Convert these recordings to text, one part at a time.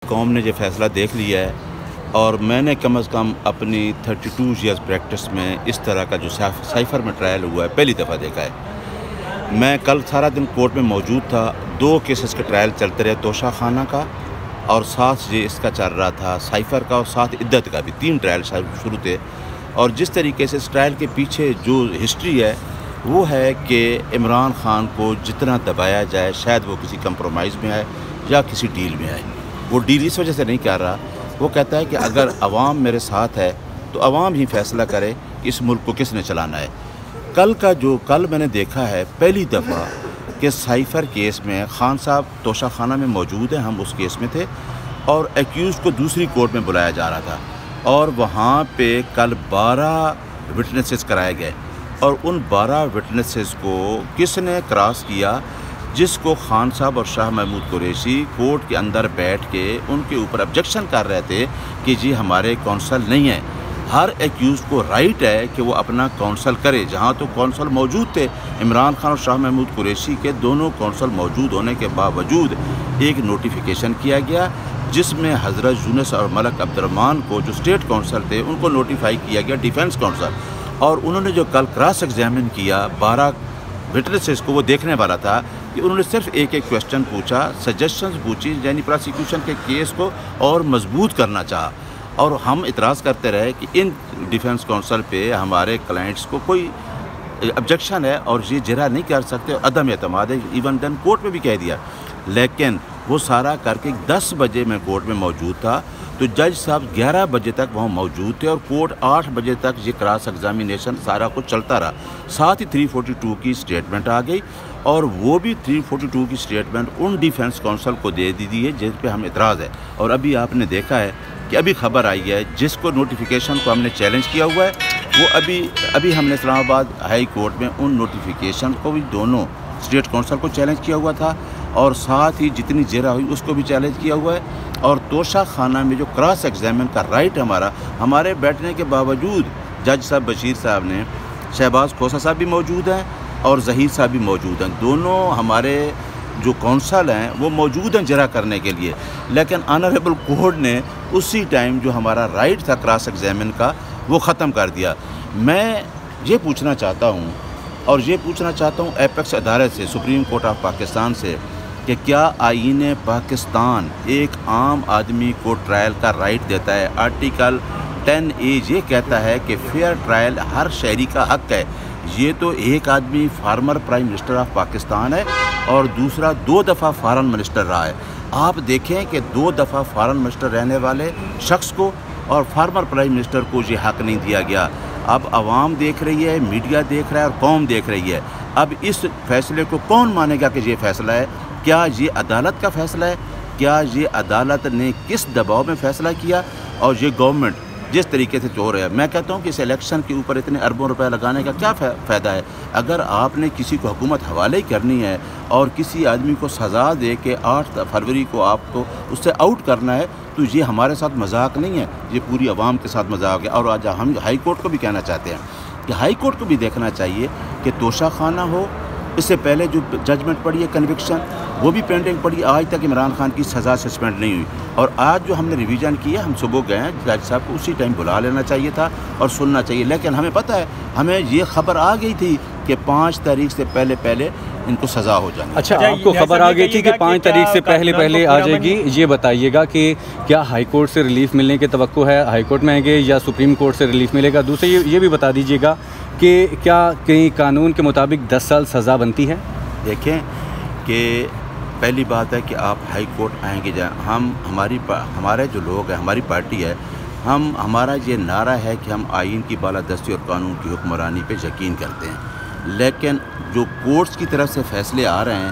قوم نے یہ فیصلہ دیکھ لیا ہے، اور میں نے کم از کم اپنی 32 ایئرز پریکٹس میں اس طرح کا جو سائفر میں ٹرائل ہوا ہے پہلی دفعہ دیکھا ہے۔ میں کل سارا دن کورٹ میں موجود تھا، 2 کیسز کے ٹرائل چلتے رہے، توشہ خانہ کا اور ساتھ یہ اس کا چل رہا تھا سائفر کا، اور ساتھ عدت کا بھی 3 ٹرائل شروع تھے۔ اور جس طریقے سے اس ٹرائل کے پیچھے جو ہسٹری ہے وہ ہے کہ عمران خان کو جتنا دبایا جائے شاید وہ کسی کمپرومائز میں آئے یا کسی ڈیل میں آئے۔ وہ ڈیل اس وجہ سے نہیں کر رہا، وہ کہتا ہے کہ اگر عوام میرے ساتھ ہے تو عوام ہی فیصلہ کرے کہ اس ملک کو کس نے چلانا ہے۔ کل میں نے دیکھا ہے پہلی دفعہ کہ سائفر کیس میں خان صاحب توشہ خانہ میں موجود ہیں، ہم اس کیس میں تھے، اور ایکیوز کو دوسری کورٹ میں بلایا جا رہا تھا، اور وہاں پہ کل 12 وٹنسز کرائے گئے، اور ان 12 وٹنسز کو کس نے کراس کیا؟ جس کو خان صاحب اور شاہ محمود قریشی کورٹ کے اندر بیٹھ کے ان کے اوپر آبجیکشن کر رہے تھے کہ جی ہمارے کونسل نہیں ہیں۔ ہر ایکیوز کو رائٹ ہے کہ وہ اپنا کونسل کرے، جہاں تو کونسل موجود تھے عمران خان اور شاہ محمود قریشی کے، دونوں کونسل موجود ہونے کے باوجود ایک نوٹیفیکیشن کیا گیا جس میں حضرت یونس اور ملک عبد الرحمن کو جو اسٹیٹ کونسل تھے ان کو نوٹیفائی کیا گیا ڈیفنس کونسل، اور انہوں نے جو کل کراس ایگزامن کیا 12 وٹنسز کو، وہ دیکھنے والا تھا کہ انہوں نے صرف ایک کویسچن پوچھا، سجیشنز پوچھی، یعنی پروسیکیوشن کے کیس کو اور مضبوط کرنا چاہا، اور ہم اعتراض کرتے رہے کہ ان ڈیفنس کونسل پہ ہمارے کلائنٹس کو کوئی آبجیکشن ہے اور یہ جرا نہیں کر سکتے، عدم اعتماد ہے، ایون دن کورٹ میں بھی کہہ دیا۔ لیکن وہ سارا کر کے 10 بجے میں کورٹ میں موجود تھا، تو جج صاحب 11 بجے تک وہاں موجود تھے، اور کورٹ 8 بجے تک یہ کراس ایگزامینیشن سارا کچھ چلتا رہا۔ ساتھ ہی 342 کی اسٹیٹمنٹ آ گئی، اور وہ بھی 342 کی اسٹیٹمنٹ ان ڈیفنس کونسل کو دے دی ہے جس پہ ہم اعتراض ہے۔ اور ابھی آپ نے دیکھا ہے کہ ابھی خبر آئی ہے جس کو نوٹیفیکیشن کو ہم نے چیلنج کیا ہوا ہے، وہ ابھی ہم نے اسلام آباد ہائی کورٹ میں ان نوٹیفیکیشن کو بھی دونوں اسٹیٹ کونسل کو چیلنج کیا ہوا تھا، اور ساتھ ہی جتنی جرا ہوئی اس کو بھی چیلنج کیا ہوا ہے۔ اور توشہ خانہ میں جو کراس ایگزامن کا رائٹ ہمارے بیٹھنے کے باوجود جج صاحب بشیر صاحب نے، شہباز کھوسہ صاحب بھی موجود ہیں اور ظہیر صاحب بھی موجود ہیں، دونوں ہمارے جو کونسل ہیں وہ موجود ہیں جرا کرنے کے لیے، لیکن آنریبل کورٹ نے اسی ٹائم جو ہمارا رائٹ تھا کراس ایگزامن کا وہ ختم کر دیا۔ میں یہ پوچھنا چاہتا ہوں ایپیکس ادارے سے، سپریم کورٹ آف پاکستان سے، کہ کیا آئین پاکستان ایک عام آدمی کو ٹرائل کا رائٹ دیتا ہے؟ آرٹیکل 10A یہ کہتا ہے کہ فیئر ٹرائل ہر شہری کا حق ہے۔ یہ تو ایک آدمی former prime minister of Pakistan ہے اور دوسرا 2 دفعہ فارن منسٹر رہا ہے۔ آپ دیکھیں کہ 2 دفعہ فارن منسٹر رہنے والے شخص کو اور فارمر پرائم منسٹر کو یہ حق نہیں دیا گیا۔ اب عوام دیکھ رہی ہے، میڈیا دیکھ رہا ہے، اور قوم دیکھ رہی ہے۔ اب اس فیصلے کو کون مانے گا کہ یہ فیصلہ ہے؟ کیا یہ عدالت کا فیصلہ ہے؟ کیا یہ عدالت نے کس دباؤ میں فیصلہ کیا؟ اور یہ گورنمنٹ جس طریقے سے چور ہے، میں کہتا ہوں کہ اس الیکشن کے اوپر اتنے اربوں روپے لگانے کا کیا فائدہ ہے؟ اگر آپ نے کسی کو حکومت حوالے کرنی ہے اور کسی آدمی کو سزا دے کے 8 فروری کو آپ کو اس سے آؤٹ کرنا ہے، تو یہ ہمارے ساتھ مذاق نہیں ہے، یہ پوری عوام کے ساتھ مذاق ہے۔ اور آج ہم ہائی کورٹ کو بھی کہنا چاہتے ہیں کہ ہائی کورٹ کو بھی دیکھنا چاہیے کہ توشہ خانہ ہو، اس سے پہلے جو ججمنٹ پڑی ہے کنوکشن وہ بھی پینڈنگ پڑی، آج تک عمران خان کی سزا سسپینڈ نہیں ہوئی۔ اور آج جو ہم نے ریویژن کیا، ہم صبح گئے ہیں، جج صاحب کو اسی ٹائم بلا لینا چاہیے تھا اور سننا چاہیے، لیکن ہمیں پتہ ہے، ہمیں یہ خبر آ گئی تھی کہ 5 تاریخ سے پہلے ان کو سزا ہو جائے گی۔ اچھا، آپ کو خبر آ گئی تھی کہ 5 تاریخ سے پہلے آ جائے گی، یہ بتائیے گا کہ کیا ہائی کورٹ سے ریلیف ملنے کی توقع ہے؟ ہائی کورٹ میں آئیں گے یا سپریم کورٹ سے ریلیف ملے گا؟ دوسرے یہ بھی بتا دیجیے گا کہ کیا کہیں قانون کے مطابق 10 سال سزا بنتی ہے؟ دیکھیں کہ پہلی بات ہے کہ آپ ہائی کورٹ آئیں گے جائیں، ہمارے جو لوگ ہیں، ہماری پارٹی ہے، ہمارا یہ نعرہ ہے کہ ہم آئین کی بالادستی اور قانون کی حکمرانی پہ یقین کرتے ہیں، لیکن جو کورٹس کی طرف سے فیصلے آ رہے ہیں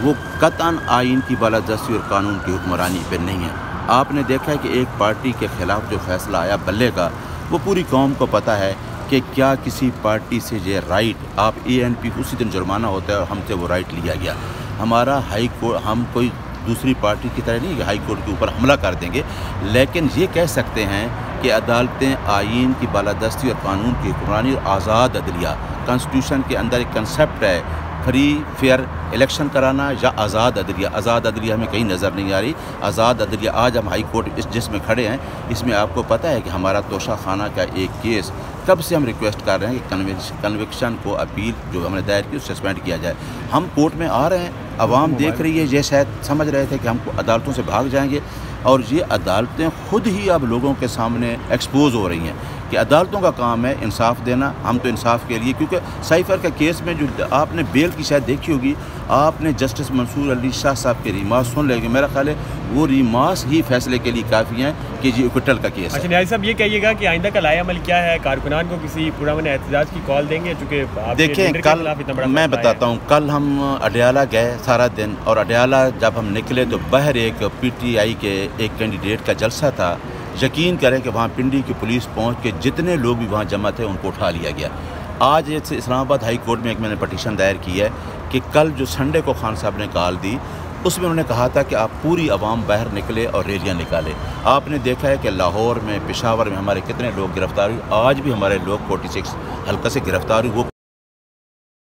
وہ قطعاً آئین کی بالادستی اور قانون کی حکمرانی پہ نہیں ہے۔ آپ نے دیکھا ہے کہ ایک پارٹی کے خلاف جو فیصلہ آیا بلے کا، وہ پوری قوم کو پتہ ہے کہ کیا کسی پارٹی سے یہ رائٹ، آپ ANP اسی دن جرمانہ ہوتا ہے اور ہم سے وہ رائٹ لیا گیا۔ ہمارا ہائی کورٹ، ہم کوئی دوسری پارٹی کی طرح نہیں کہ ہائی کورٹ کے اوپر حملہ کر دیں گے، لیکن یہ کہہ سکتے ہیں کہ عدالتیں آئین کی بالادستی اور قانون کی حکمرانی اور آزاد عدلیہ، کانسٹیٹیوشن کے اندر ایک کنسیپٹ ہے فری فیئر الیکشن کرانا یا آزاد عدلیہ ہمیں کہیں نظر نہیں آ رہی. آزاد عدلیہ آج ہم ہائی کورٹ جس میں کھڑے ہیں اس میں آپ کو پتہ ہے کہ ہمارا توشہ خانہ کا ایک کیس کب سے ہم ریکویسٹ کر رہے ہیں کہ کنوکشن کو اپیل جو ہم نے دائر کی سسپینڈ کیا جائے. ہم کورٹ میں آ رہے ہیں, عوام دیکھ رہی ہے, یہ شاید سمجھ رہے تھے کہ ہم کو عدالتوں سے بھاگ جائیں گے, اور یہ عدالتیں خود ہی اب لوگوں کے سامنے ایکسپوز ہو رہی ہیں کہ عدالتوں کا کام ہے انصاف دینا. ہم تو انصاف کے لیے, کیونکہ سائفر کا کیس میں جو آپ نے بیل کی شاید دیکھی ہوگی, آپ نے جسٹس منصور علی شاہ صاحب کے ریمارک سن لیں گے, میرا خیال ہے وہ ریمارک ہی فیصلے کے لیے کافی ہیں کہ یہ اکٹل کا کیس ہے. اچھا نیازی صاحب, یہ کہیے گا کہ آئندہ کا لائحہ عمل کیا ہے؟ کارکنان کو کسی پرامن احتجاج کی کال دیں گے؟ چونکہ دیکھیں کل میں بتاتا ہوں, کل ہم اڈیالہ گئے سارا دن, اور اڈیالہ جب ہم نکلے تو باہر ایک پی ٹی آئی کے ایک کینڈیڈیٹ کا جلسہ تھا. یقین کریں کہ وہاں پنڈی کی پولیس پہنچ کے جتنے لوگ بھی وہاں جمع تھے ان کو اٹھا لیا گیا. آج اسلام آباد ہائی کورٹ میں ایک میں نے پٹیشن دائر کی ہے کہ کل جو سنڈے کو خان صاحب نے کال دی اس میں انہوں نے کہا تھا کہ آپ پوری عوام باہر نکلے اور ریلیاں نکالے. آپ نے دیکھا ہے کہ لاہور میں, پشاور میں ہمارے کتنے لوگ گرفتار ہوئے, آج بھی ہمارے لوگ 46 حلقہ سے گرفتار ہوئے. وہ